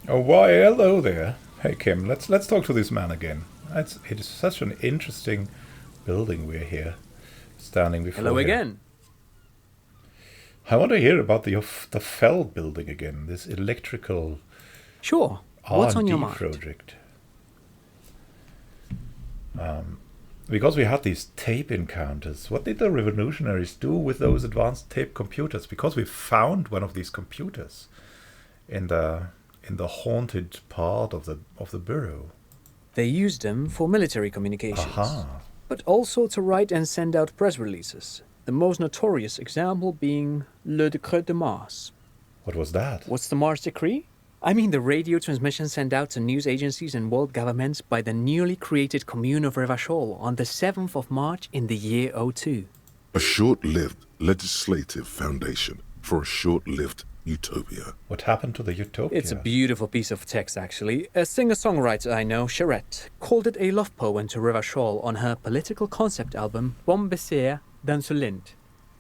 Oh, why, hello there. Hey, Kim, let's talk to this man again. It is such an interesting building we're here, standing Hello before here. again. I want to hear about the Fell building again, this electrical Sure. What's on your R&D mind? project. Because we had these tape encounters, what did the revolutionaries do with those advanced tape computers? Because we found one of these computers in the haunted part of the bureau. They used them for military communications, Aha. but also to write and send out press releases. The most notorious example being Le Décret de Mars. What was that? What's the Mars Decree? I mean the radio transmission sent out to news agencies and world governments by the newly created Commune of Revachol on the 7th of March in the year 02. A short-lived legislative foundation for a short-lived utopia. What happened to the utopia? It's a beautiful piece of text, actually. A singer-songwriter I know, Charette, called it a love poem to Revachol on her political concept album, Bon Baiser dans le Lind.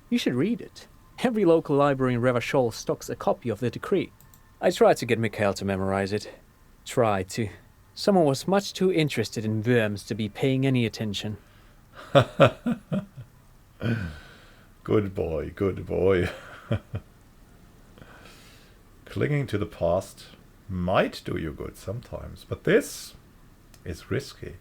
You should read it. Every local library in Revachol stocks a copy of the decree. I tried to get Mikhail to memorize it. Tried to. Someone was much too interested in worms to be paying any attention. Good boy, good boy. Clinging to the past might do you good sometimes, but this is risky.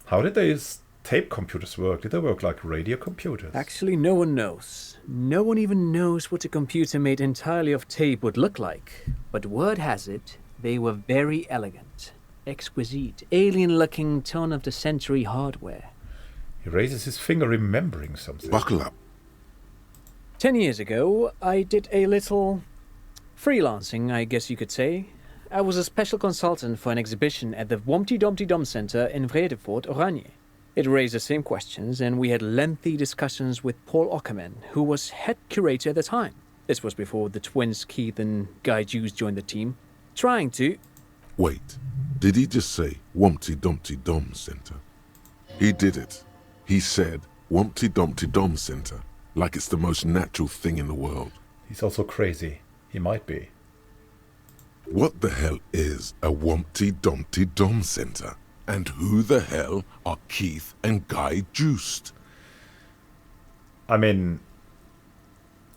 How did these tape computers work? Did they work like radio computers? Actually, no one knows. No one even knows what a computer made entirely of tape would look like. But word has it, they were very elegant, exquisite, alien-looking turn-of-the-century hardware. He raises his finger, remembering something. Buckle up. 10 years ago, I did a little freelancing, I guess you could say. I was a special consultant for an exhibition at the Humpty Dumpty Dum Center in Vredefort, Oranje. It raised the same questions, and we had lengthy discussions with Paul Ockerman, who was head curator at the time. This was before the twins Keith and Guy Hughes joined the team, trying to... Wait, did he just say Wumpty Dumpty Dum Center? He did it. He said Wumpty Dumpty Dum Center, like it's the most natural thing in the world. He's also crazy. He might be. What the hell is a Wumpty Dumpty Dum Center? And who the hell are Keith and Guy Juiced? I mean,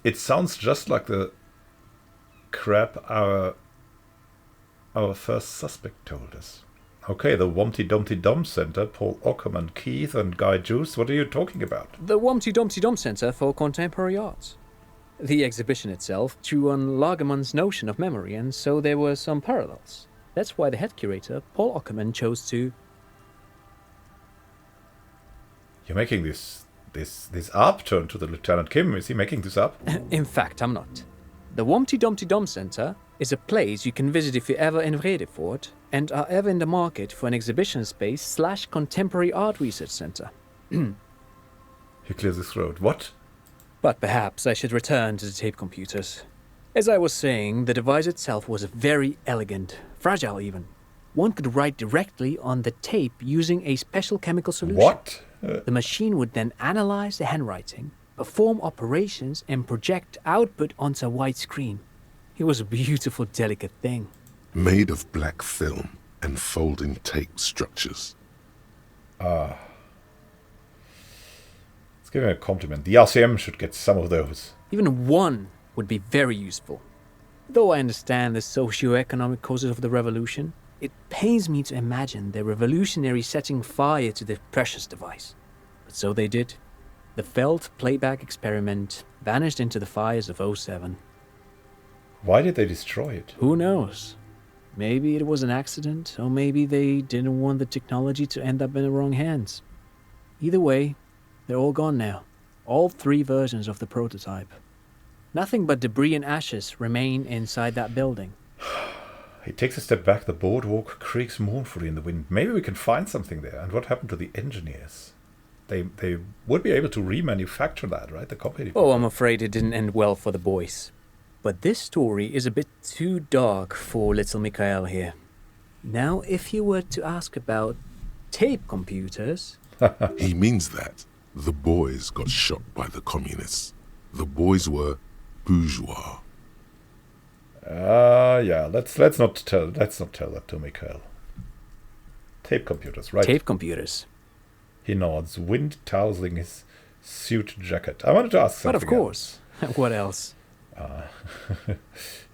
it sounds just like the crap our first suspect told us. Okay, the Wumpty Dumpty Dum Center, Paul Ockerman, Keith and Guy Juice, what are you talking about? The Humpty Dumpty Dum Center for Contemporary Arts. The exhibition itself drew on Lagerman's notion of memory, and so there were some parallels. That's why the head curator, Paul Ockerman, chose to... You're making this upturn to the Lieutenant Kim. Is he making this up? In fact, I'm not. The Humpty Dumpty Dum Center is a place you can visit if you're ever in Vredefort and are ever in the market for an exhibition space / contemporary art research center. He clears his throat. What? But perhaps I should return to the tape computers. As I was saying, the device itself was very elegant, fragile even. One could write directly on the tape using a special chemical solution. What? The machine would then analyze the handwriting, perform operations, and project output onto a white screen. It was a beautiful, delicate thing. Made of black film and folding tape structures. Let's give him a compliment. The RCM should get some of those. Even one would be very useful. Though I understand the socio-economic causes of the revolution, it pains me to imagine the revolutionaries setting fire to the precious device. But so they did. The failed playback experiment vanished into the fires of '07. Why did they destroy it? Who knows? Maybe it was an accident, or maybe they didn't want the technology to end up in the wrong hands. Either way, they're all gone now. All 3 versions of the prototype. Nothing but debris and ashes remain inside that building. He takes a step back. The boardwalk creaks mournfully in the wind. Maybe we can find something there. And what happened to the engineers? They would be able to remanufacture that, right? The company. Oh, I'm afraid it didn't end well for the boys. But this story is a bit too dark for little Mikhail here. Now, if you were to ask about tape computers... He means that. The boys got shot by the communists. The boys were bourgeois. Yeah. Let's not tell that to Mikhail. Tape computers, right? Tape computers. He nods, wind tousling his suit jacket. I wanted to ask something. But of course. What else?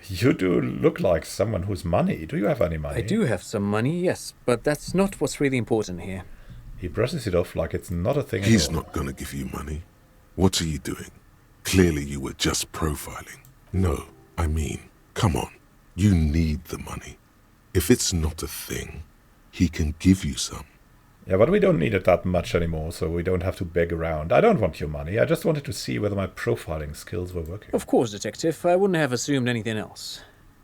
You do look like someone who's money. Do you have any money? I do have some money, yes, but that's not what's really important here. He brushes it off like it's not a thing He's at all. not gonna give you money. What are you doing? Clearly you were just profiling. No, I mean, come on. You need the money. If it's not a thing, he can give you some. Yeah, but we don't need it that much anymore, so we don't have to beg around. I don't want your money. I just wanted to see whether my profiling skills were working. Of course, Detective. I wouldn't have assumed anything else.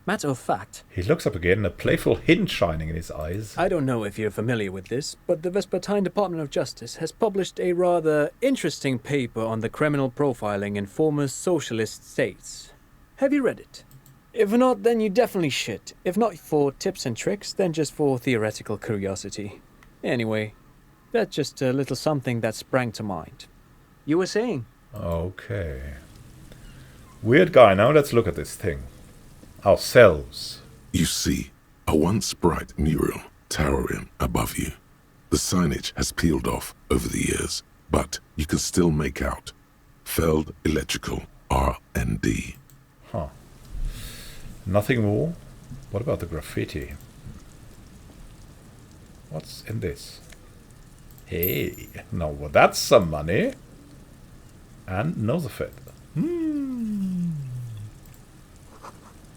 Matter of fact, He looks up again, a playful hint shining in his eyes. I don't know if you're familiar with this, but the Vespertine Department of Justice has published a rather interesting paper on the criminal profiling in former socialist states. Have you read it? If not, then you definitely should. If not for tips and tricks, then just for theoretical curiosity. Anyway, that's just a little something that sprang to mind. You were saying? Okay. Weird guy. Now let's look at this thing. Ourselves. You see, a once bright mural towering above you. The signage has peeled off over the years, but you can still make out Feld Electrical R&D. Huh. Nothing more? What about the graffiti? What's in this? Hey, now well, that's some money. And Nosefed.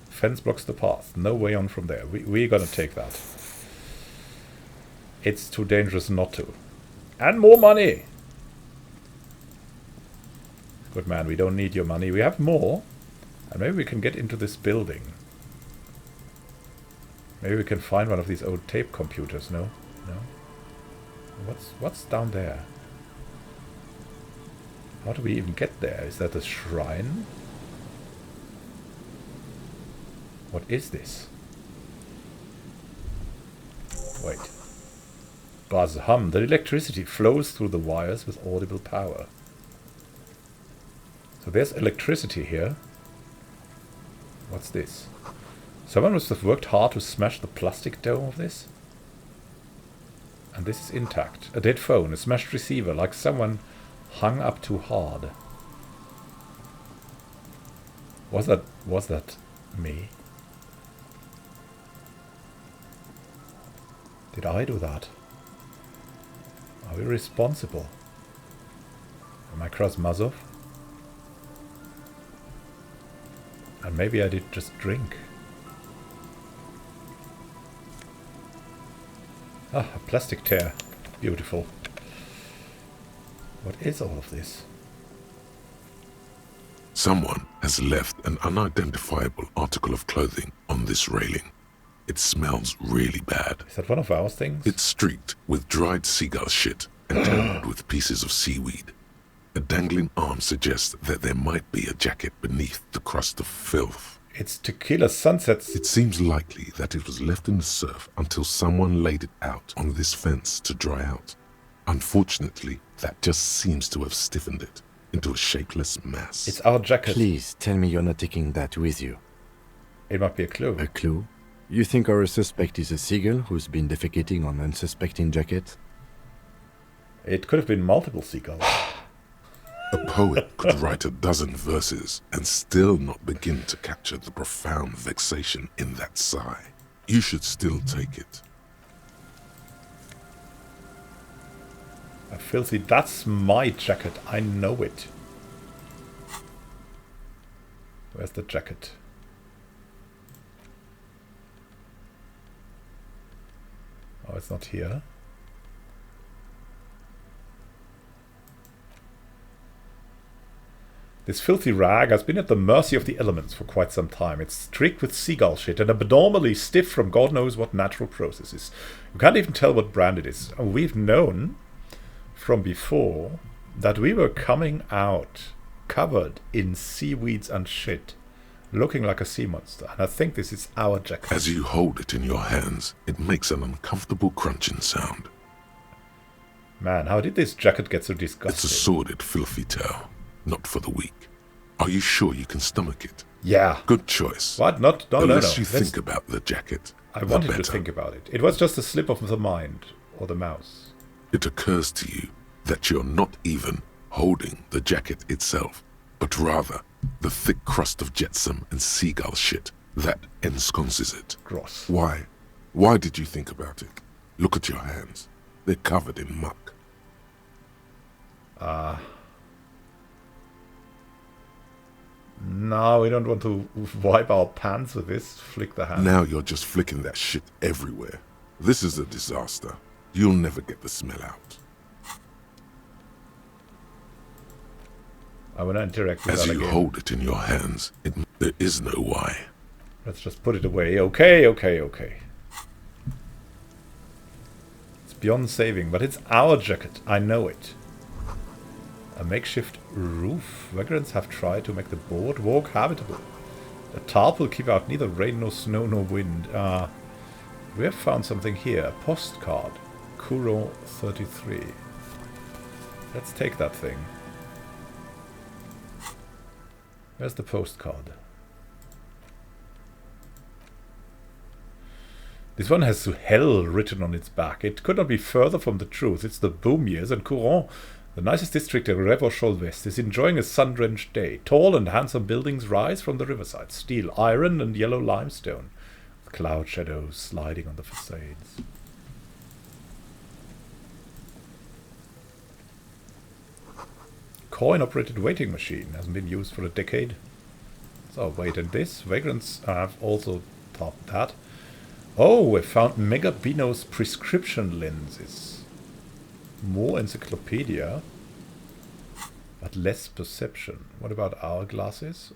Fence blocks the path. No way on from there. We're gonna take that. It's too dangerous not to. And more money! Good man, we don't need your money. We have more. And maybe we can get into this building. Maybe we can find one of these old tape computers, no? No? What's down there? How do we even get there? Is that a shrine? What is this? Wait. Buzz hum. The electricity flows through the wires with audible power. So there's electricity here. What's this? Someone must have worked hard to smash the plastic dome of this. And this is intact. A dead phone, a smashed receiver, like someone hung up too hard. Was that me? Did I do that? Are we responsible? Am I Krasmazov? And maybe I did just drink. Ah, a plastic tear. Beautiful. What is all of this? Someone has left an unidentifiable article of clothing on this railing. It smells really bad. Is that one of our things? It's streaked with dried seagull shit and tangled with pieces of seaweed. A dangling arm suggests that there might be a jacket beneath the crust of filth. It's Tequila Sunsets. It seems likely that it was left in the surf until someone laid it out on this fence to dry out. Unfortunately, that just seems to have stiffened it into a shapeless mass. It's our jacket. Please tell me you're not taking that with you. It might be a clue. A clue? You think our suspect is a seagull who's been defecating on unsuspecting jacket? It could have been multiple seagulls. A poet could write a dozen verses and still not begin to capture the profound vexation in that sigh. You should still take it. A filthy. That's my jacket. I know it. Where's the jacket? Oh, it's not here. This filthy rag has been at the mercy of the elements for quite some time. It's streaked with seagull shit and abnormally stiff from God knows what natural processes. You can't even tell what brand it is. And we've known from before that we were coming out covered in seaweeds and shit, looking like a sea monster. And I think this is our jacket. As you hold it in your hands, it makes an uncomfortable crunching sound. Man, how did this jacket get so It's disgusting? a sordid, filthy tale, not for the weak. Are you sure you can stomach it? Yeah. Good choice. What? Not? No, The no, no. less you think about the jacket, I the wanted to better. think about it. It was just a slip of the mind. Or the mouse. It occurs to you that you're not even holding the jacket itself, but rather the thick crust of jetsam and seagull shit that ensconces it. Gross. Why? Why did you think about it? Look at your hands. They're covered in muck. No, we don't want to wipe our pants with this. Flick the hand. Now you're just flicking that shit everywhere. This is a disaster. You'll never get the smell out. I want to interact with As that you again. hold it in your hands, there is no why. Let's just put it away. Okay. It's beyond saving, but it's our jacket. I know it. A makeshift roof. Vagrants have tried to make the boardwalk habitable. A tarp will keep out neither rain nor snow nor wind. We have found something here. Postcard. Kuro 33. Let's take that thing. Where's the postcard? This one has hell written on its back. It could not be further from the truth. It's the boom years, and Couron, the nicest district in Revochol West, is enjoying a sun-drenched day. Tall and handsome buildings rise from the riverside. Steel, iron, and yellow limestone. With cloud shadows sliding on the facades. Coin-operated waiting machine. Hasn't been used for a decade. So, wait, and this? Vagrants have also topped that. Oh, we found Megabino's prescription lenses. More encyclopedia. But less perception. What about our glasses?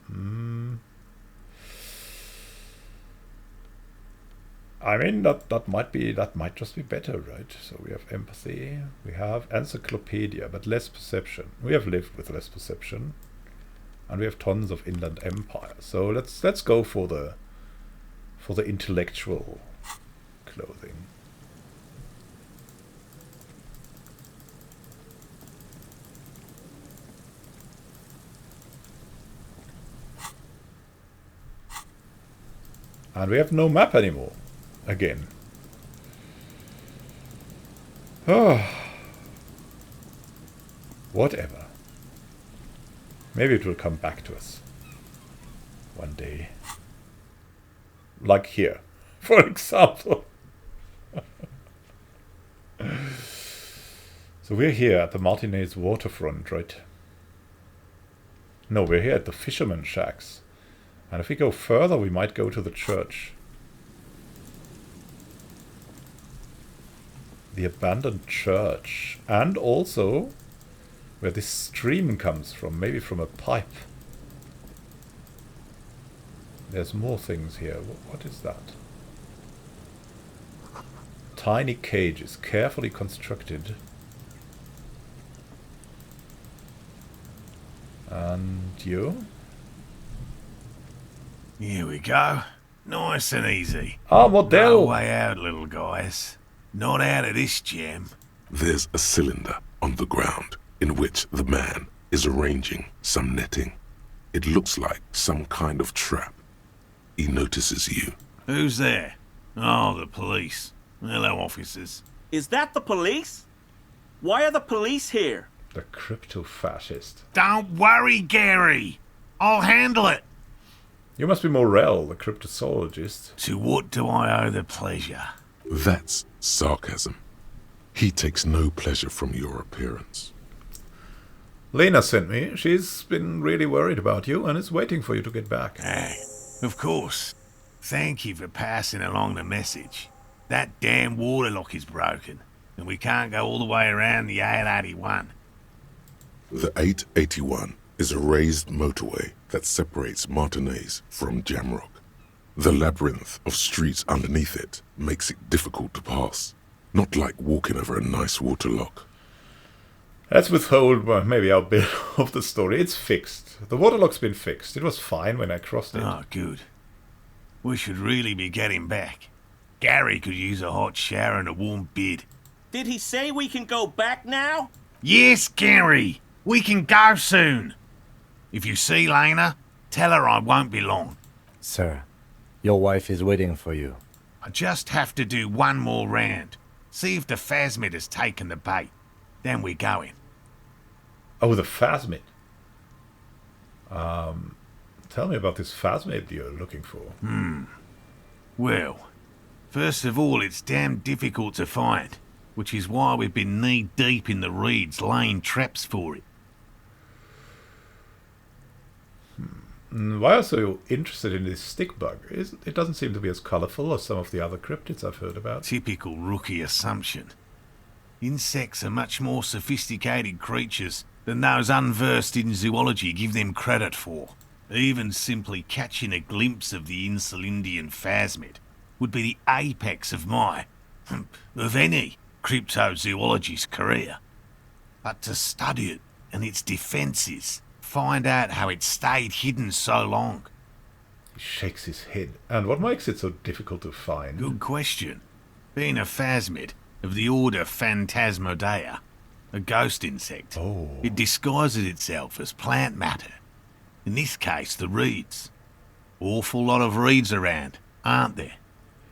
I mean, that might just be better, right? So we have empathy, we have encyclopedia, but less perception. We have lived with less perception, and we have tons of inland empire. So let's go for the intellectual clothing. And we have no map anymore. Again. Whatever. Maybe it will come back to us. One day. Like here, for example. So we're here at the Martinez waterfront, right? No, we're here at the fisherman shacks. And if we go further, we might go to the church. The abandoned church. And also where this stream comes from. Maybe from a pipe. There's more things here. What is that? Tiny cages, carefully constructed. And you? Here we go. Nice and easy. Ah, No Modell! way out, little guys. Not out of this gem. There's a cylinder on the ground in which the man is arranging some netting. It looks like some kind of trap. He notices you. Who's there? Oh, the police. Hello, officers. Is that the police? Why are the police here? The crypto-fascist. Don't worry, Gary. I'll handle it. You must be Morel, the cryptozoologist. To what do I owe the pleasure? That's sarcasm. He takes no pleasure from your appearance. Lena sent me. She's been really worried about you and is waiting for you to get back. Of course. Thank you for passing along the message. That damn water lock is broken, and we can't go all the way around the 881. The 881 is a raised motorway that separates Martinez from Jamrock. The labyrinth of streets underneath it makes it difficult to pass, not like walking over a nice water lock. Let's withhold maybe our bit of the story. It's fixed. The waterlock's been fixed. It was fine when I crossed it. Oh, good. We should really be getting back. Gary could use a hot shower and a warm bed. Did he say we can go back now? Yes, Gary! We can go soon! If you see Lena, Tell her I won't be long. Sir, your wife is waiting for you. I just have to do one more round. See if the phasmid has taken the bait. Then we're going. Oh, the phasmid. Tell me about this phasmid you're looking for. Well, first of all, it's damn difficult to find, which is why we've been knee-deep in the reeds laying traps for it. Why are you interested in this stick bug? It doesn't seem to be as colourful as some of the other cryptids I've heard about. Typical rookie assumption. Insects are much more sophisticated creatures than those unversed in zoology give them credit for. Even simply catching a glimpse of the Insulindian phasmid would be the apex of of any cryptozoologist's career. But to study it and its defences, find out how it stayed hidden so long. He shakes his head. And what makes it so difficult to find? Good question. Being a phasmid of the order Phantasmodea, a ghost insect, it disguises itself as plant matter. In this case, the reeds. Awful lot of reeds around, aren't there?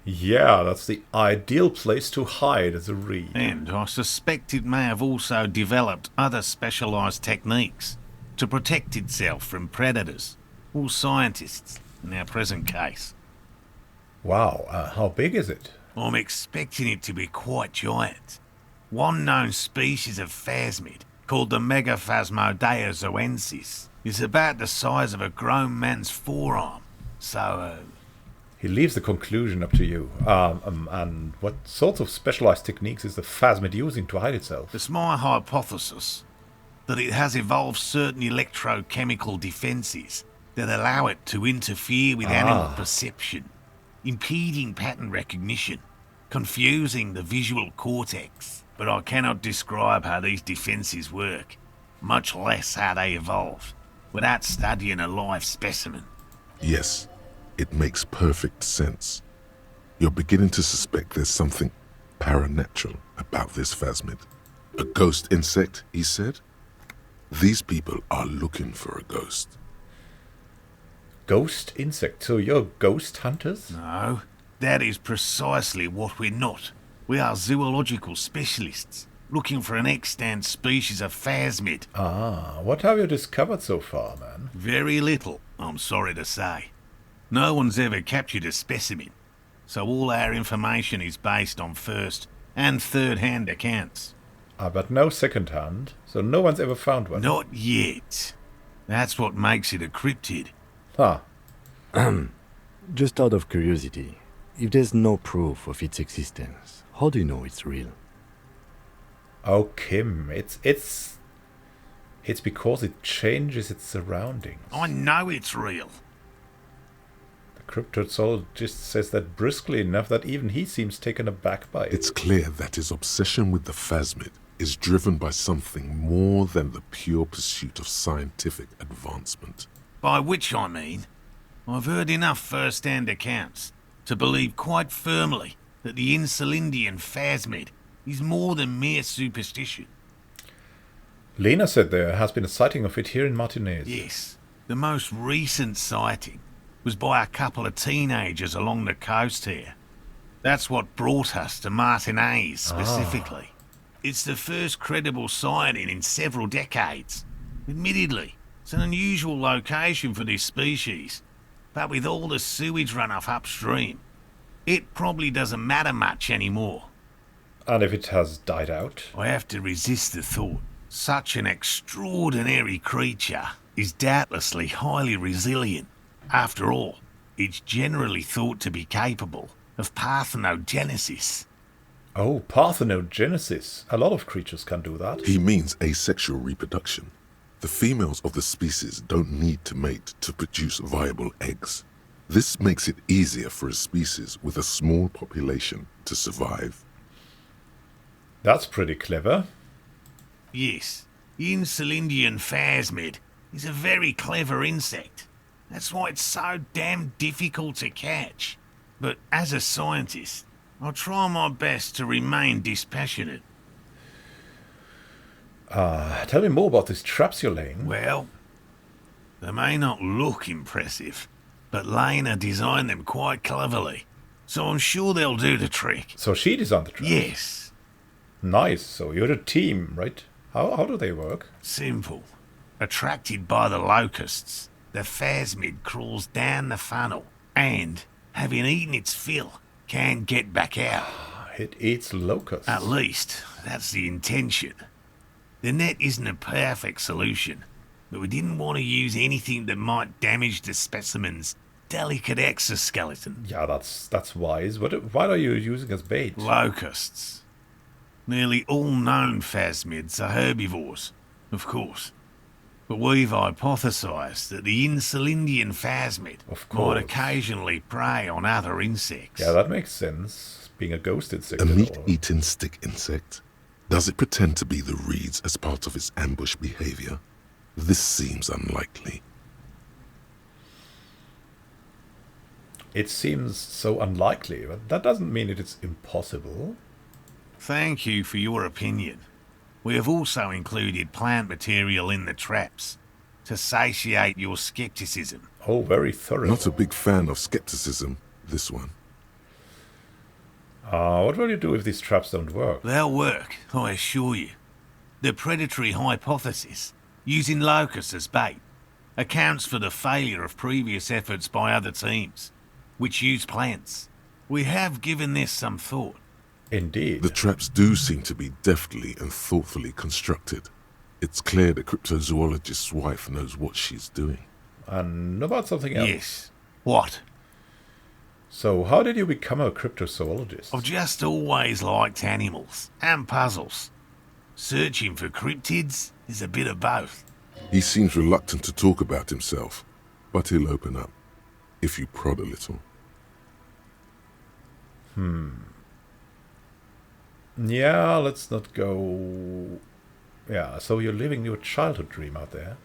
Yeah, that's the ideal place to hide as a reed. And I suspect it may have also developed other specialised techniques to protect itself from predators, or scientists, in our present case. Wow, how big is it? I'm expecting it to be quite giant. One known species of phasmid, called the Megaphasmodea zoensis, is about the size of a grown man's forearm. So, He leaves the conclusion up to you. And what sorts of specialized techniques is the phasmid using to hide itself? it's my hypothesis that it has evolved certain electrochemical defences that allow it to interfere with animal perception, impeding pattern recognition, confusing the visual cortex. But I cannot describe how these defences work, much less how they evolved, without studying a live specimen. Yes, it makes perfect sense. You're beginning to suspect there's something paranatural about this phasmid. A ghost insect, he said? These people are looking for a ghost. Ghost insect? So you're ghost hunters? No, that is precisely what we're not. We are zoological specialists, looking for an extant species of phasmid. What have you discovered so far, man? Very little, I'm sorry to say. No one's ever captured a specimen, so all our information is based on first and third-hand accounts. But no second-hand, so no one's ever found one? Not yet. That's what makes it a cryptid. Just out of curiosity, if there's no proof of its existence, how do you know it's real? Oh, Kim, it's because it changes its surroundings. I know it's real. The cryptozoologist says that briskly enough that even he seems taken aback by it. It's clear that his obsession with the phasmid is driven by something more than the pure pursuit of scientific advancement. By which I mean, I've heard enough first-hand accounts to believe quite firmly that the Insulindian phasmid is more than mere superstition. Lena said there has been a sighting of it here in Martinez. Yes, the most recent sighting was by a couple of teenagers along the coast here. That's what brought us to Martinez specifically. It's the first credible sighting in several decades. Admittedly, it's an unusual location for this species, but with all the sewage runoff upstream, it probably doesn't matter much anymore. And if it has died out? I have to resist the thought. Such an extraordinary creature is doubtlessly highly resilient. After all, it's generally thought to be capable of parthenogenesis. Oh, parthenogenesis. A lot of creatures can do that. He means asexual reproduction. The females of the species don't need to mate to produce viable eggs. This makes it easier for a species with a small population to survive. That's pretty clever. Yes, the Insulindian phasmid is a very clever insect. That's why it's so damn difficult to catch. But as a scientist, I'll try my best to remain dispassionate. Tell me more about these traps you're laying. Well, They may not look impressive, but Lena designed them quite cleverly, so I'm sure they'll do the trick. So she designed the traps? Yes. Nice. So you're a team, right? How do they work? Simple. Attracted by the locusts, the phasmid crawls down the funnel and, having eaten its fill, can't get back out. It eats locusts. At least, that's the intention. The net isn't a perfect solution, but we didn't want to use anything that might damage the specimen's delicate exoskeleton. Yeah, that's wise. What are you using as bait? Locusts. Nearly all known phasmids are herbivores, of course. But we've hypothesised that the Insulindian phasmid Of course. might occasionally prey on other insects. Yeah, that makes sense. Being a ghost insect. A and all. meat-eating stick insect? Does it pretend to be the reeds as part of its ambush behavior? This seems unlikely. It seems so unlikely, but that doesn't mean it is impossible. Thank you for your opinion. We have also included plant material in the traps to satiate your skepticism. Oh, very thorough. Not a big fan of skepticism, this one. What will you do if these traps don't work? They'll work, I assure you. The predatory hypothesis, using locusts as bait, accounts for the failure of previous efforts by other teams, which use plants. We have given this some thought. Indeed. The traps do seem to be deftly and thoughtfully constructed. It's clear the cryptozoologist's wife knows what she's doing. And about something else. Yes. What? So, how did you become a cryptozoologist? I've just always liked animals and puzzles. Searching for cryptids is a bit of both. He seems reluctant to talk about himself, but he'll open up, if you prod a little. Yeah, let's not go... Yeah, so you're living your childhood dream out there.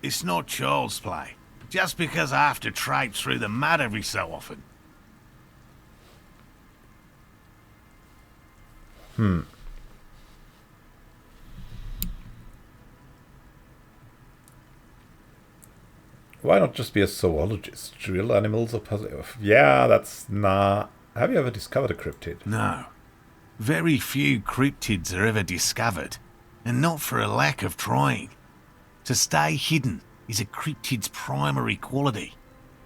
It's not child's play, just because I have to traipse through the mud every so often. Why not just be a zoologist? Drill animals or puzzle... Yeah, that's... Nah. Have you ever discovered a cryptid? No. Very few cryptids are ever discovered, and not for a lack of trying. To stay hidden is a cryptid's primary quality.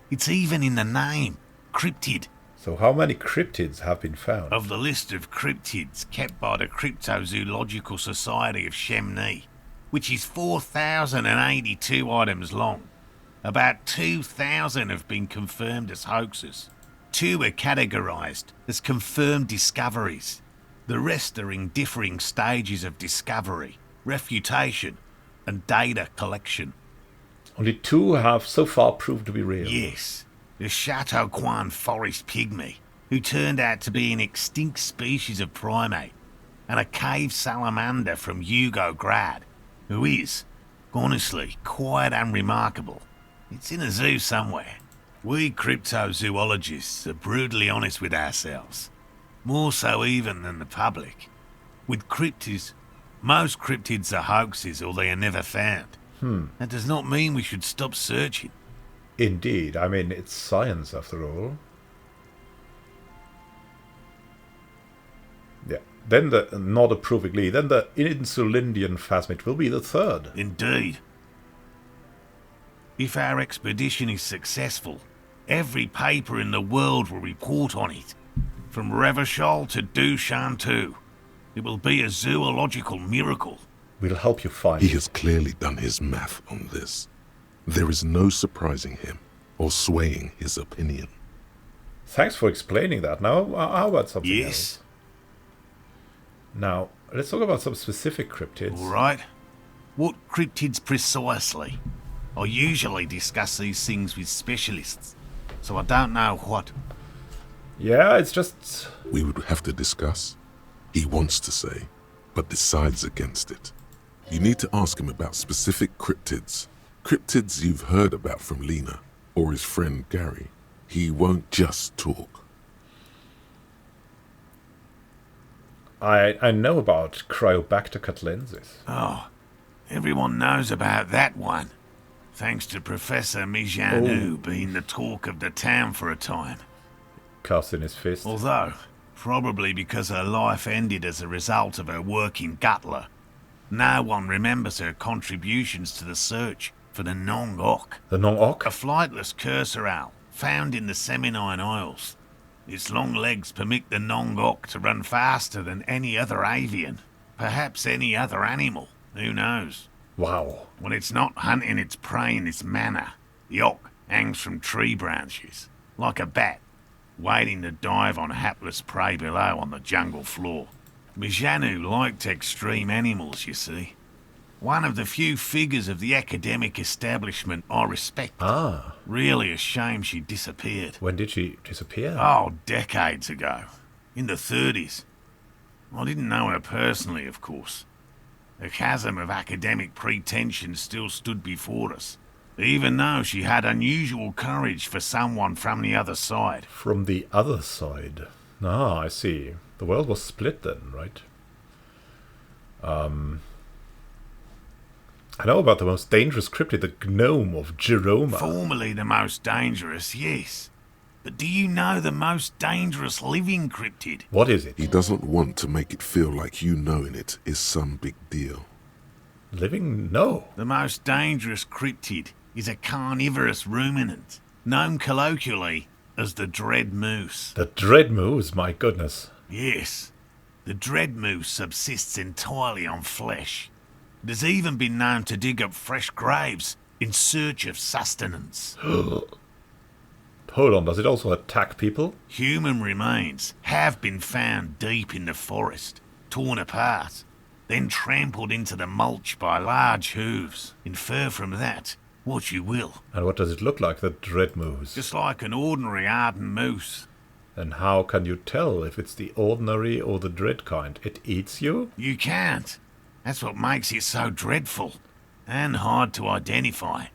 It's even in the name, cryptid. So how many cryptids have been found? Of the list of cryptids kept by the Cryptozoological Society of Chemnee, which is 4,082 items long, about 2,000 have been confirmed as hoaxes. 2 are categorised as confirmed discoveries. The rest are in differing stages of discovery, refutation, and data collection. Only 2 have so far proved to be real. Yes, the Chateauquan forest pygmy, who turned out to be an extinct species of primate, and a cave salamander from Yugograd, who is, honestly, quite unremarkable. It's in a zoo somewhere. We cryptozoologists are brutally honest with ourselves, more so even than the public. With cryptids, most cryptids are hoaxes or they are never found. That does not mean we should stop searching. Indeed. I mean, it's science after all. Yeah. Then not approvingly, then the Insulindian phasmid will be the 3rd. Indeed. If our expedition is successful, every paper in the world will report on it. From Revachol to Dushantu. It will be a zoological miracle. We'll help you find He it. has clearly done his math on this. There is no surprising him or swaying his opinion. Thanks for explaining that. Now, how about something Yes. else? Now, let's talk about some specific cryptids. All right. What cryptids precisely? I usually discuss these things with specialists, so I don't know what. Yeah, it's just... We would have to discuss. He wants to say, but decides against it. You need to ask him about specific cryptids. Cryptids you've heard about from Lena or his friend Gary. He won't just talk. I know about Cryobacter catlensis. Oh, everyone knows about that one. thanks to Professor Mijanu being the talk of the town for a time. Cuffs in his fist. Although, probably because her life ended as a result of her work in Gutler, no one remembers her contributions to the search for the Nong-Ok. The Nong-Ok? A flightless cursor owl found in the Seminine Isles. Its long legs permit the Nong-Ok to run faster than any other avian. Perhaps any other animal. Who knows? Wow. When it's not hunting its prey in this manner, the Ok hangs from tree branches, like a bat, waiting to dive on hapless prey below on the jungle floor. Mijanu liked extreme animals, you see. One of the few figures of the academic establishment I respect. Ah. Really a shame she disappeared. When did she disappear? Oh, decades ago. In the 30s. I didn't know her personally, of course. The chasm of academic pretension still stood before us, even though she had unusual courage for someone from the other side. From the other side. Ah, I see. The world was split then, right? I know about the most dangerous cryptid, the gnome of Jeroma. Formerly the most dangerous, yes. But do you know the most dangerous living cryptid? What is it? He doesn't want to make it feel like you knowing it is some big deal. Living? No. The most dangerous cryptid is a carnivorous ruminant, known colloquially as the dread moose. The dread moose, my goodness. Yes, the dread moose subsists entirely on flesh. It has even been known to dig up fresh graves in search of sustenance. Hold on, does it also attack people? Human remains have been found deep in the forest, torn apart, then trampled into the mulch by large hooves. Infer from that what you will. And what does it look like, the dread moose? Just like an ordinary ardent moose. And how can you tell if it's the ordinary or the dread kind? It eats you? You can't. That's what makes it so dreadful and hard to identify.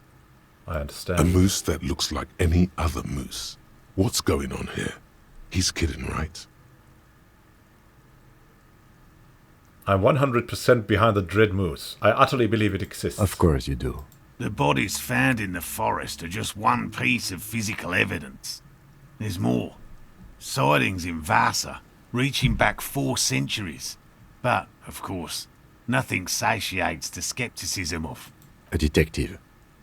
I A understand. moose that looks like any other moose. What's going on here? He's kidding, right? I'm 100% behind the dread moose. I utterly believe it exists. Of course you do. The bodies found in the forest are just one piece of physical evidence. There's more. Sightings in Vasa, reaching back 4 centuries. But, of course, nothing satiates the skepticism of. A detective.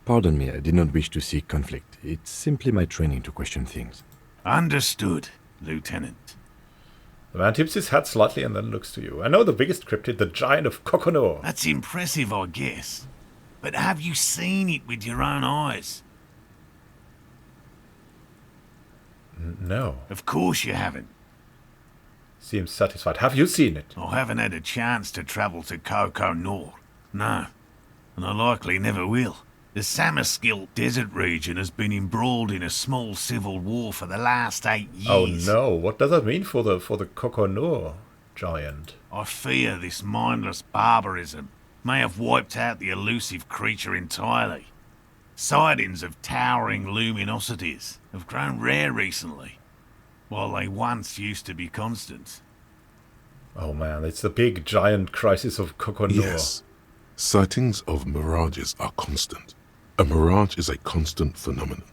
Pardon me, I did not wish to seek conflict. It's simply my training to question things. Understood, Lieutenant. The man tips his hat slightly and then looks to you. I know the biggest cryptid, the giant of Kokonor. That's impressive, I guess. But have you seen it with your own eyes? No. Of course you haven't. Seems satisfied. Have you seen it? I haven't had a chance to travel to Kokonor. No. And I likely never will. The Samaskil desert region has been embroiled in a small civil war for the last 8 years. Oh no, what does that mean for the Kokonor giant? I fear this mindless barbarism may have wiped out the elusive creature entirely. Sightings of towering luminosities have grown rare recently, while they once used to be constant. Oh man, it's the big giant crisis of Kokonor. Yes. Sightings of mirages are constant. A mirage is a constant phenomenon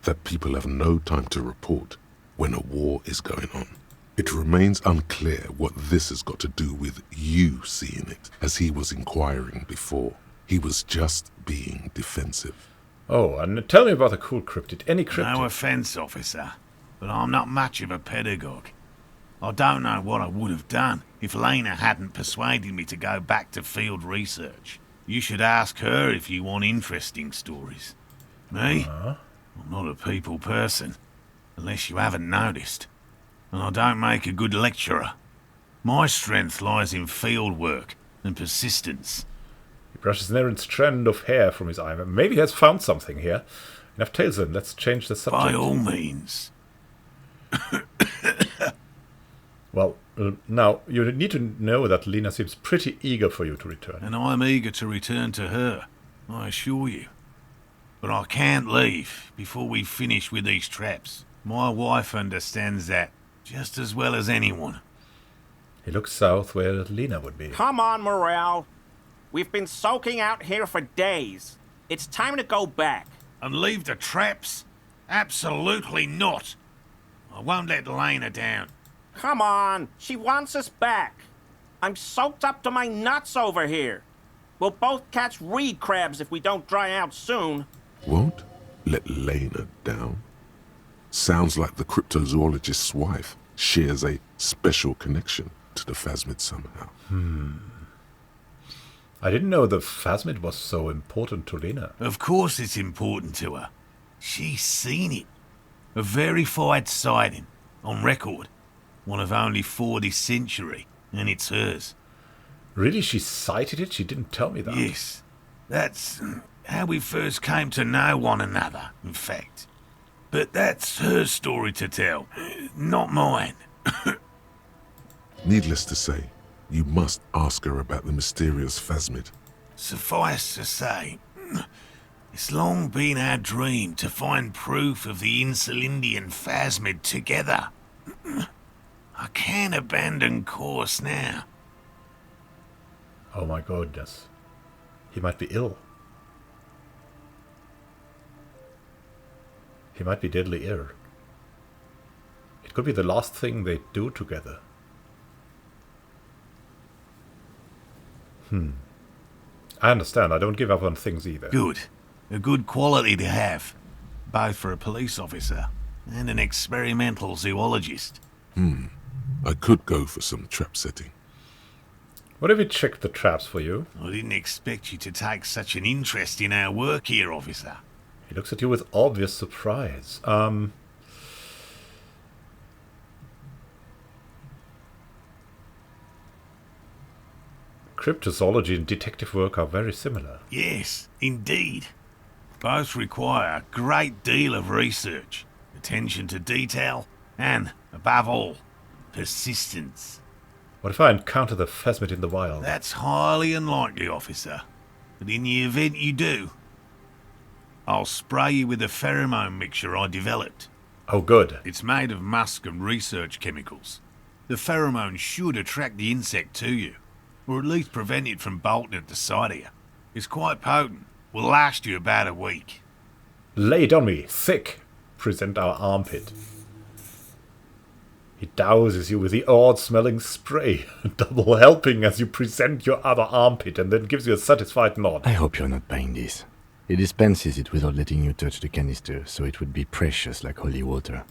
that people have no time to report when a war is going on. It remains unclear what this has got to do with you seeing it, as he was inquiring before. He was just being defensive. Oh, and tell me about the cool cryptid. Any cryptid? No offence, officer, but I'm not much of a pedagogue. I don't know what I would have done if Lena hadn't persuaded me to go back to field research. You should ask her if you want interesting stories. Me? I'm not a people person, unless you haven't noticed. And I don't make a good lecturer. My strength lies in field work and persistence. He brushes an errant strand of hair from his eye. Maybe he has found something here. Enough tales then. Let's change the subject. By all means. Well, now, you need to know that Lena seems pretty eager for you to return. And I'm eager to return to her, I assure you. But I can't leave before we finish with these traps. My wife understands that just as well as anyone. He looks south where Lena would be. Come on, Morale. We've been soaking out here for days. It's time to go back. And leave the traps? Absolutely not. I won't let Lena down. Come on, she wants us back. I'm soaked up to my nuts over here. We'll both catch reed crabs if we don't dry out soon. Won't let Lena down? Sounds like the cryptozoologist's wife shares a special connection to the Phasmid somehow. I didn't know the Phasmid was so important to Lena. Of course it's important to her. She's seen it. A verified sighting, on record. One of only 4 this century, and it's hers. Really, she sighted it? She didn't tell me that. Yes, that's how we first came to know one another, in fact. But that's her story to tell, not mine. Needless to say, you must ask her about the mysterious Phasmid. Suffice to say, it's long been our dream to find proof of the Insulindian Phasmid together. I can't abandon course now. Oh my goodness. He might be ill. He might be deadly ill. It could be the last thing they do together. I understand. I don't give up on things either. Good. A good quality to have. Both for a police officer and an experimental zoologist. I could go for some trap setting. What if we checked the traps for you? I didn't expect you to take such an interest in our work here, officer. He looks at you with obvious surprise. Cryptozoology and detective work are very similar. Yes, indeed. Both require a great deal of research, attention to detail, and, above all, persistence. What if I encounter the Phasmid in the wild? That's highly unlikely, officer. But in the event you do, I'll spray you with a pheromone mixture I developed. Oh, good. It's made of musk and research chemicals. The pheromone should attract the insect to you, or at least prevent it from bolting at the sight of you. It's quite potent. Will last you about a week. Lay it on me, thick. Present our armpit. He douses you with the odd-smelling spray, double helping as you present your other armpit, and then gives you a satisfied nod. I hope you're not buying this. He dispenses it without letting you touch the canister, so it would be precious like holy water.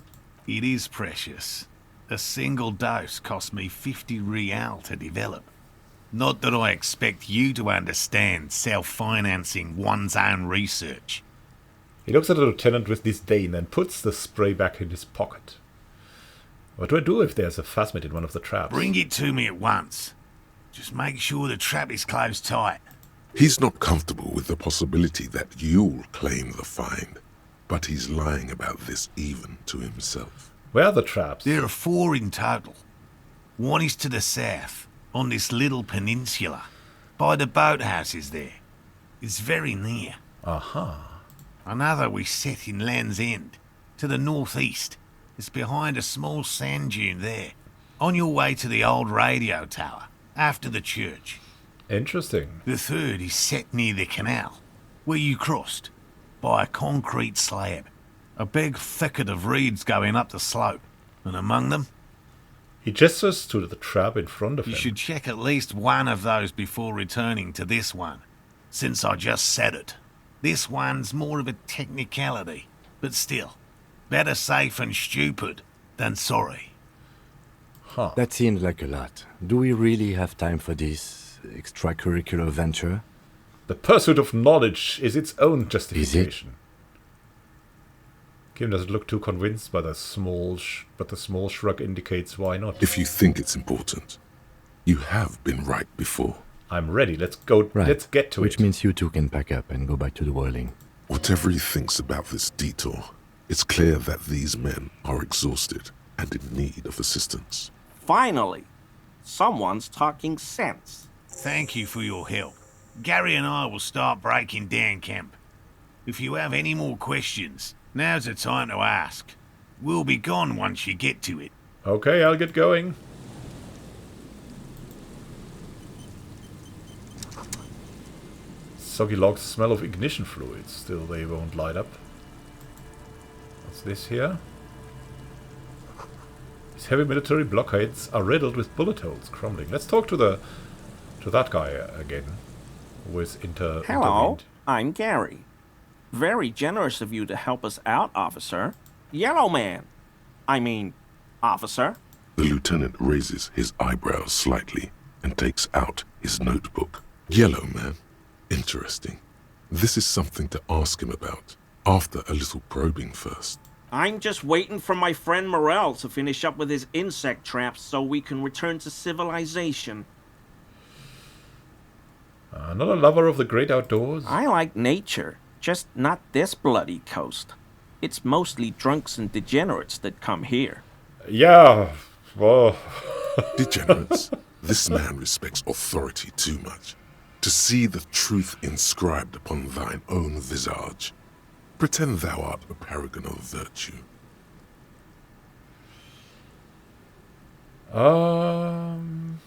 It is precious. A single dose cost me 50 real to develop. Not that I expect you to understand self-financing one's own research. He looks at the lieutenant with disdain and puts the spray back in his pocket. What do I do if there's a Phasmid in one of the traps? Bring it to me at once. Just make sure the trap is closed tight. He's not comfortable with the possibility that you'll claim the find, but he's lying about this even to himself. Where are the traps? There are 4 in total. One is to the south, on this little peninsula, by the boathouses there. It's very near. Aha. Another we set in Land's End, to the northeast. It's behind a small sand dune there, on your way to the old radio tower, after the church. Interesting. The third is set near the canal, where you crossed, by a concrete slab. A big thicket of reeds going up the slope, and among them, He gestures to the trap in front of you him. should check at least one of those before returning to this one, since I just said it. This one's more of a technicality, but still, better safe and stupid than sorry. Huh. That seems like a lot. Do we really have time for this extracurricular venture? The pursuit of knowledge is its own justification. Kim doesn't look too convinced by the small shrug indicates why not. If you think it's important, you have been right before. I'm ready. Let's go. Right. Let's get to Which it. means you two can pack up and go back to the whirling. Whatever he thinks about this detour, it's clear that these men are exhausted and in need of assistance. Finally, someone's talking sense. Thank you for your help. Gary and I will start breaking down camp. If you have any more questions, now's the time to ask. We'll be gone once you get to it. Okay, I'll get going. soggy logs smell of ignition fluids. Still, they won't light up. What's this here? These heavy military blockades are riddled with bullet holes crumbling. Let's talk to that guy again, who is Hello, intervened. I'm Gary. Very generous of you to help us out, officer. Yellow man. I mean, officer. The lieutenant raises his eyebrows slightly and takes out his notebook. Yellow man. Interesting. This is something to ask him about, after a little probing first. I'm just waiting for my friend Morel to finish up with his insect traps so we can return to civilization. Not a lover of the great outdoors? I like nature, just not this bloody coast. It's mostly drunks and degenerates that come here. Yeah, well... Degenerates. This man respects authority too much. To see the truth inscribed upon thine own visage. Pretend thou art a paragon of virtue. I'm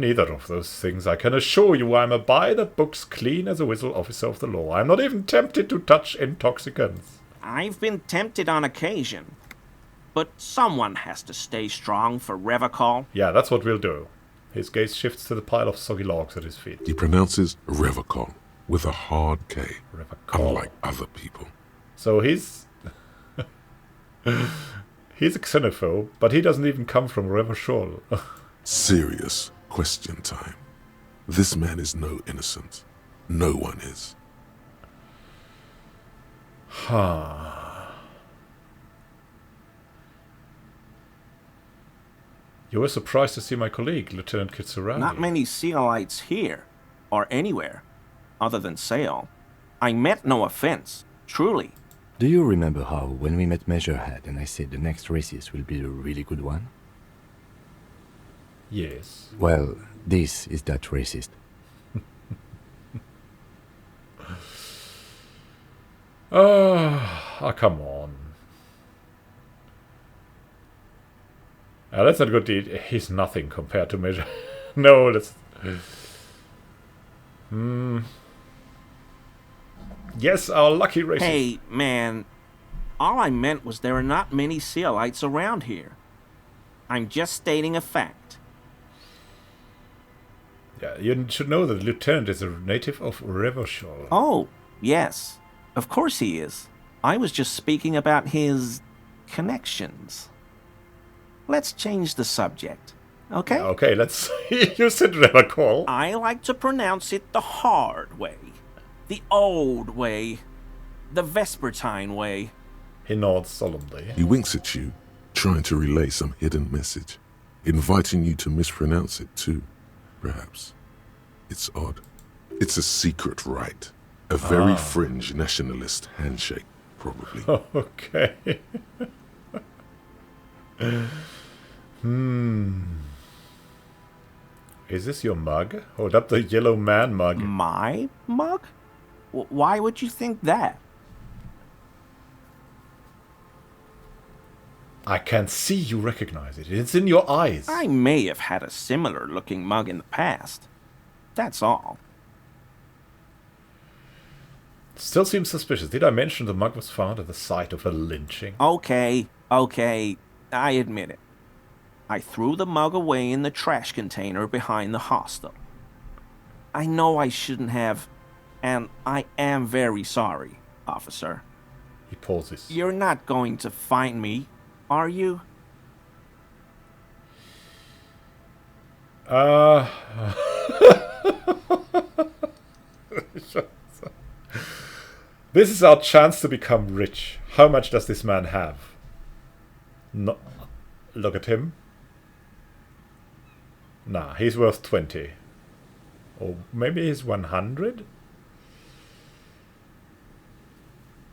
neither of those things. I can assure you I'm a by-the-books clean as a whistle officer of the law. I'm not even tempted to touch intoxicants. I've been tempted on occasion. But someone has to stay strong for Revacol. Yeah, that's what we'll do. His gaze shifts to the pile of soggy logs at his feet. He pronounces Revacol with a hard K, Revacol. unlike other people. So he's... he's a xenophobe, but he doesn't even come from Revachol. Serious question time. This man is no innocent. No one is. You were surprised to see my colleague, Lieutenant Kitsuragi. Not many Sealites here, or anywhere, other than Sail. I meant no offense, truly. Do you remember how, when we met Measurehead and I said the next races will be a really good one? Yes. Well, this is that racist. Come on. That's not good. He's nothing compared to Measure. No, that's... Yes, our lucky racist. Hey, man, all I meant was there are not many Sealites around here. I'm just stating a fact. Yeah, you should know that the lieutenant is a native of Revachol. Oh, yes. Of course he is. I was just speaking about his connections. Let's change the subject, okay? Okay, let's... You said Revachol. I like to pronounce it the hard way. The old way. The Vespertine way. He nods solemnly. He winks at you, trying to relay some hidden message, inviting you to mispronounce it too, perhaps. It's odd. It's a secret rite. A very fringe nationalist handshake, probably. Okay. Is this your mug? Hold up the yellow man mug. My mug? Why would you think that? I can see you recognize it. It's in your eyes. I may have had a similar looking mug in the past. That's all. Still seems suspicious. Did I mention the mug was found at the site of a lynching? Okay, I admit it. I threw the mug away in the trash container behind the hostel. I know I shouldn't have, and I am very sorry, officer. He pauses. You're not going to find me, are you? This is our chance to become rich. How much does this man have? No, look at him. Nah, he's worth 20. Or maybe he's 100?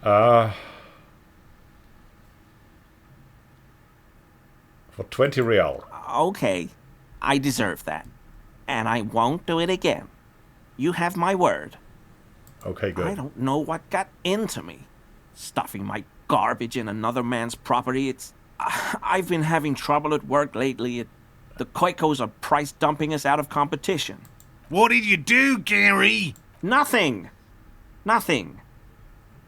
For 20 real. Okay, I deserve that. And I won't do it again. You have my word. Okay, good. I don't know what got into me. Stuffing my garbage in another man's property, I've been having trouble at work lately. The Koikos are price dumping us out of competition. What did you do, Gary? Nothing. Nothing.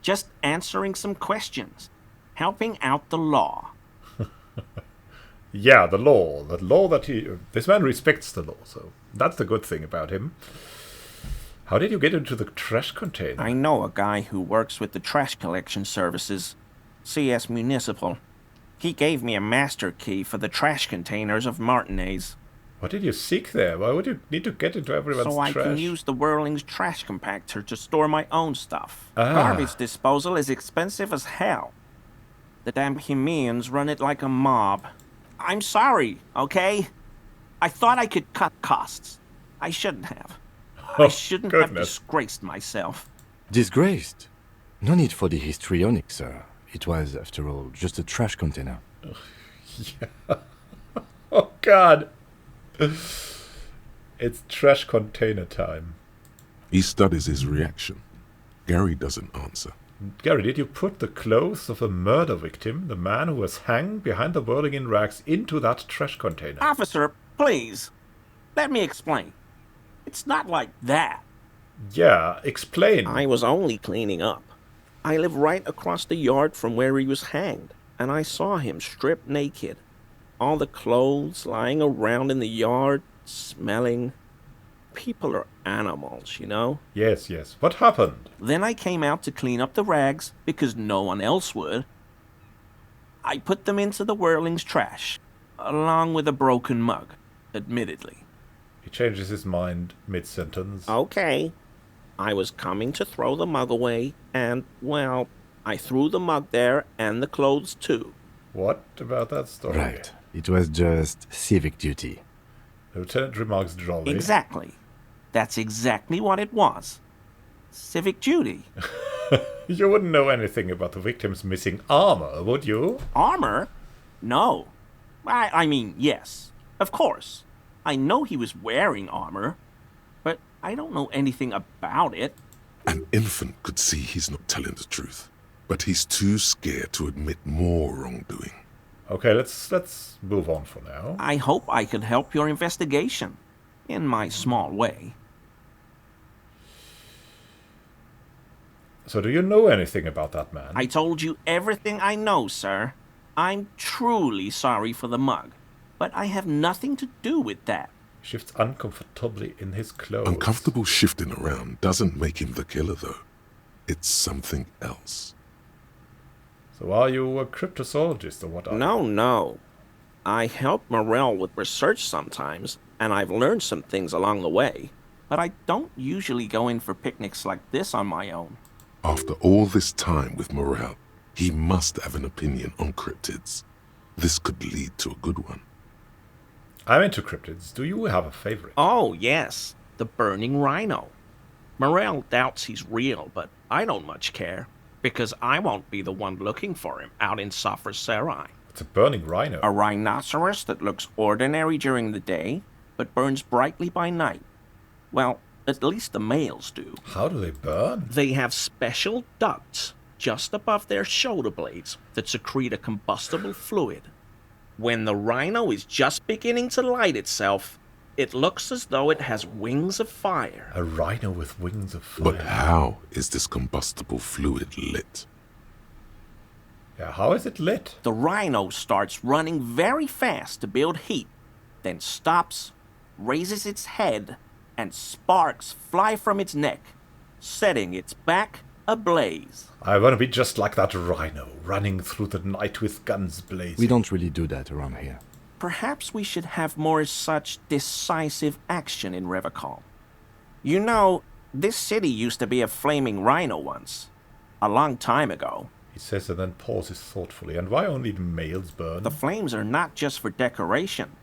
Just answering some questions. Helping out the law. Yeah, the law. The law that this man respects the law, so that's the good thing about him. How did you get into the trash container? I know a guy who works with the trash collection services. CS Municipal. He gave me a master key for the trash containers of Martinez. What did you seek there? Why would you need to get into everyone's So I trash? can use the Whirling's trash compactor to store my own stuff. Ah. Garbage disposal is expensive as hell. The damn Bohemians run it like a mob. I'm sorry, okay? I thought I could cut costs. I shouldn't have. I shouldn't have disgraced myself. Disgraced? No need for the histrionic, sir. It was, after all, just a trash container. Yeah. Oh, God. It's trash container time. He studies his reaction. Gary doesn't answer. Gary, did you put the clothes of a murder victim, the man who was hanged behind the whirling in rags, into that trash container? Officer, please. Let me explain. It's not like that. Yeah, explain. I was only cleaning up. I live right across the yard from where he was hanged, and I saw him stripped naked. All the clothes lying around in the yard, smelling. People are animals, you know? Yes, yes. What happened? Then I came out to clean up the rags, because no one else would. I put them into the Whirling's trash, along with a broken mug, admittedly. He changes his mind mid-sentence. Okay. I was coming to throw the mug away, and, well, I threw the mug there and the clothes too. What about that story? Right. It was just civic duty. The lieutenant remarks drolly. Exactly. That's exactly what it was. Civic duty. You wouldn't know anything about the victim's missing armor, would you? Armor? No. I mean, yes. Of course. I know he was wearing armor, but I don't know anything about it. An infant could see he's not telling the truth, but he's too scared to admit more wrongdoing. Okay, let's move on for now. I hope I could help your investigation, in my small way. So do you know anything about that man? I told you everything I know, sir. I'm truly sorry for the mug, but I have nothing to do with that. He shifts uncomfortably in his clothes. Uncomfortable shifting around doesn't make him the killer, though. It's something else. So are you a cryptozoologist or what? No. I help Morel with research sometimes, and I've learned some things along the way. But I don't usually go in for picnics like this on my own. After all this time with Morel, he must have an opinion on cryptids. This could lead to a good one. I'm into cryptids. Do you have a favorite? Oh, yes. The burning rhino. Morel doubts he's real, but I don't much care, because I won't be the one looking for him out in Safra Serai. It's a burning rhino. A rhinoceros that looks ordinary during the day, but burns brightly by night. Well, at least the males do. How do they burn? They have special ducts just above their shoulder blades that secrete a combustible fluid. When the rhino is just beginning to light itself, it looks as though it has wings of fire. A rhino with wings of fire. But how is this combustible fluid lit? Yeah, how is it lit? The rhino starts running very fast to build heat, then stops, raises its head, and sparks fly from its neck, setting its back ablaze. I want to be just like that rhino, running through the night with guns blazing. We don't really do that around here. Perhaps we should have more such decisive action in Revacol. You know, this city used to be a flaming rhino once. A long time ago. He says and then pauses thoughtfully. And why only the males burn? The flames are not just for decoration.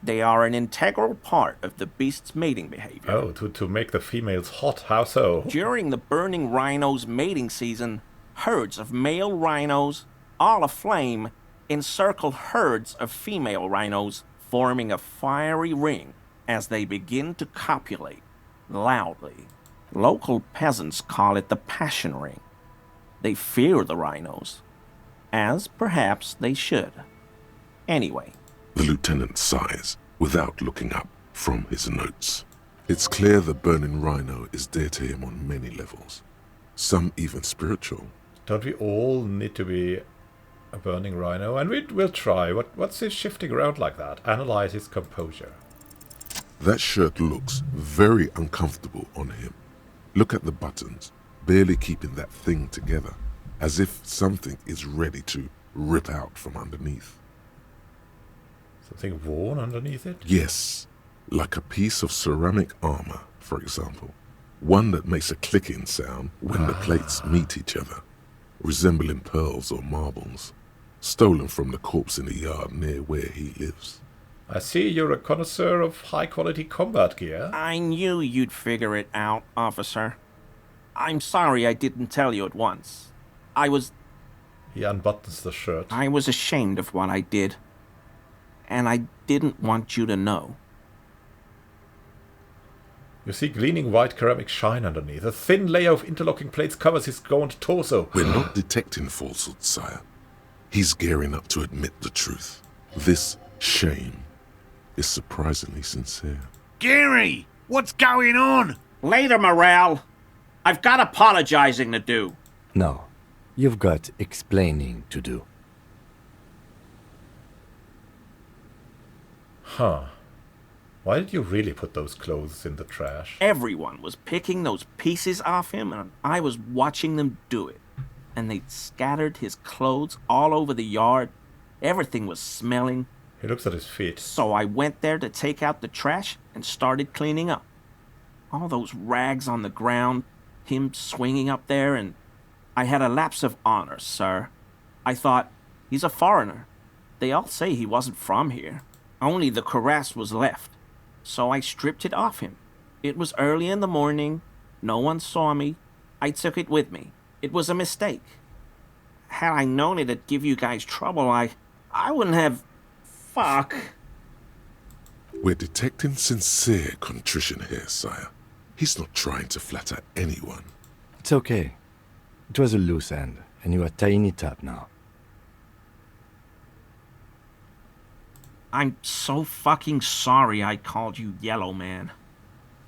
They are an integral part of the beast's mating behavior. Oh, to make the females hot. How so? During the burning rhino's mating season, herds of male rhinos, all aflame, encircle herds of female rhinos, forming a fiery ring as they begin to copulate, loudly. Local peasants call it the passion ring. They fear the rhinos, as perhaps they should. Anyway. The lieutenant sighs, without looking up from his notes. It's clear the burning Rhino is dear to him on many levels, some even spiritual. Don't we all need to be a burning Rhino? And we'll try. What's he shifting around like that? Analyze his composure. That shirt looks very uncomfortable on him. Look at the buttons, barely keeping that thing together, as if something is ready to rip out from underneath. Something worn underneath it? Yes, like a piece of ceramic armor, for example. One that makes a clicking sound when the plates meet each other, resembling pearls or marbles, stolen from the corpse in the yard near where he lives. I see you're a connoisseur of high-quality combat gear. I knew you'd figure it out, officer. I'm sorry I didn't tell you at once. He unbuttons the shirt. I was ashamed of what I did. And I didn't want you to know. You see gleaming white ceramic shine underneath. A thin layer of interlocking plates covers his gaunt torso. We're not detecting falsehood, sire. He's gearing up to admit the truth. This shame is surprisingly sincere. Gary, what's going on? Later, Morale. I've got apologizing to do. No, you've got explaining to do. Huh. Why did you really put those clothes in the trash? Everyone was picking those pieces off him, and I was watching them do it. And they'd scattered his clothes all over the yard. Everything was smelling. He looks at his feet. So I went there to take out the trash and started cleaning up. All those rags on the ground, him swinging up there, and I had a lapse of honor, sir. I thought, he's a foreigner. They all say he wasn't from here. Only the cuirass was left. So I stripped it off him. It was early in the morning. No one saw me. I took it with me. It was a mistake. Had I known it'd give you guys trouble, I wouldn't have... Fuck. We're detecting sincere contrition here, sire. He's not trying to flatter anyone. It's okay. It was a loose end, and you are tying it up now. I'm so fucking sorry I called you Yellow Man.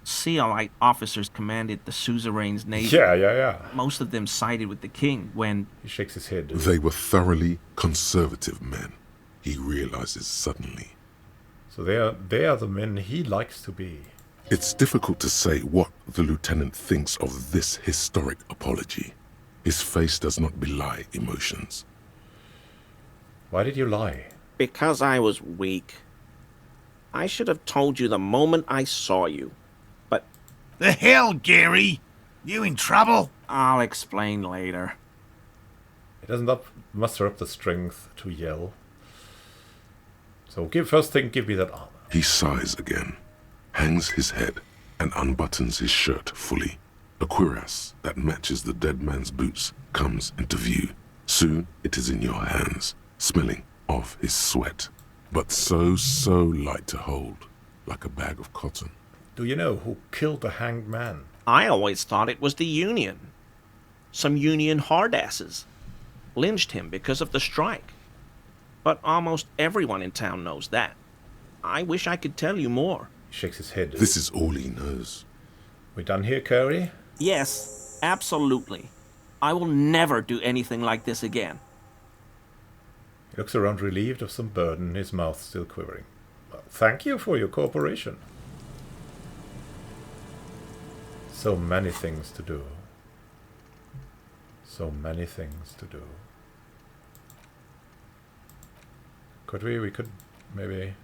Sealite officers commanded the suzerain's navy. Yeah. Most of them sided with the king when... He shakes his head. They were thoroughly conservative men, he realizes suddenly. So they are the men he likes to be. It's difficult to say what the lieutenant thinks of this historic apology. His face does not belie emotions. Why did you lie? Because I was weak. I should have told you the moment I saw you. But... The hell, Gary? You in trouble? I'll explain later. He doesn't muster up the strength to yell. So give me that armor. He sighs again, hangs his head, and unbuttons his shirt fully. A cuirass that matches the dead man's boots comes into view. Soon it is in your hands, smelling of his sweat, but so light to hold, like a bag of cotton. Do you know who killed the hanged man? I always thought it was the Union. Some Union hardasses lynched him because of the strike. But almost everyone in town knows that. I wish I could tell you more. He shakes his head. This is all he knows. We done here, Curry? Yes, absolutely. I will never do anything like this again. He looks around relieved of some burden, his mouth still quivering. Well, thank you for your cooperation. So many things to do. So many things to do. Could we? We could maybe...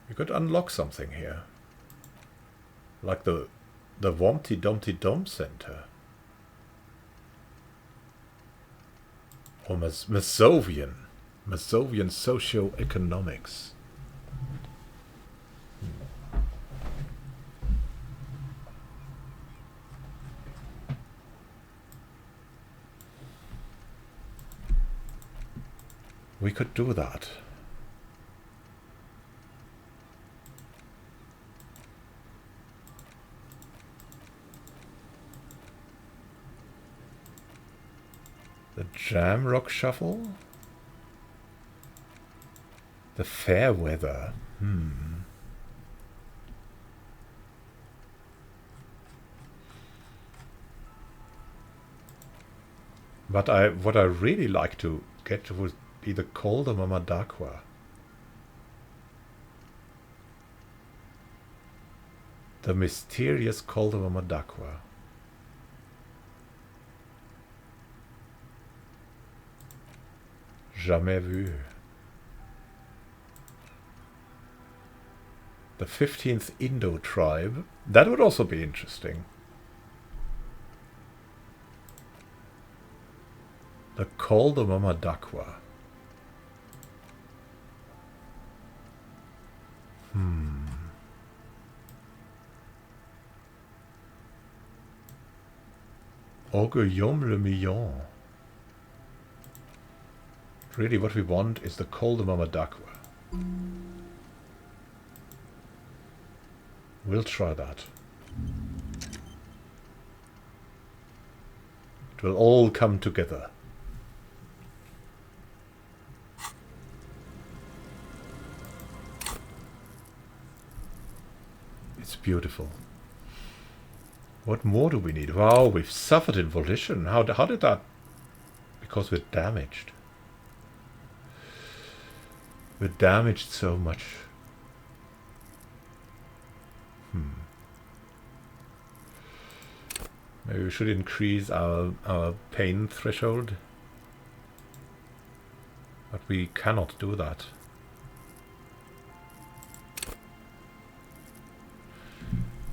We could unlock something here. Like the Wompty Dumpty Dum Center. Or Masovian socio-economics. We could do that. The Jam Rock Shuffle? The fair weather. But what I really like to get would be the colder Mamadakwa. The mysterious colder Mamadakwa. Jamais vu. The 15th Indo tribe. That would also be interesting. The Call of Mamadakwa. Guillaume le Million. Really what we want is the Call of Mamadakwa. We'll try that. It will all come together. It's beautiful. What more do we need? Wow, we've suffered in volition. How did that? Because we're damaged. We're damaged so much. Maybe we should increase our pain threshold. But we cannot do that.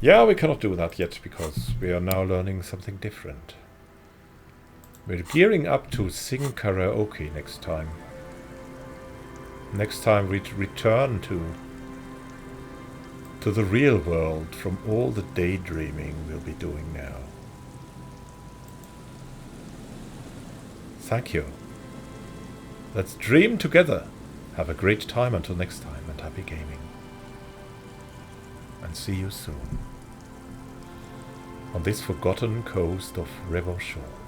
Yeah, we cannot do that yet because we are now learning something different. We're gearing up to sing karaoke next time. Next time we return to the real world from all the daydreaming we'll be doing now. Thank you. Let's dream together. Have a great time until next time, and happy gaming. And see you soon on this forgotten coast of Revanchon.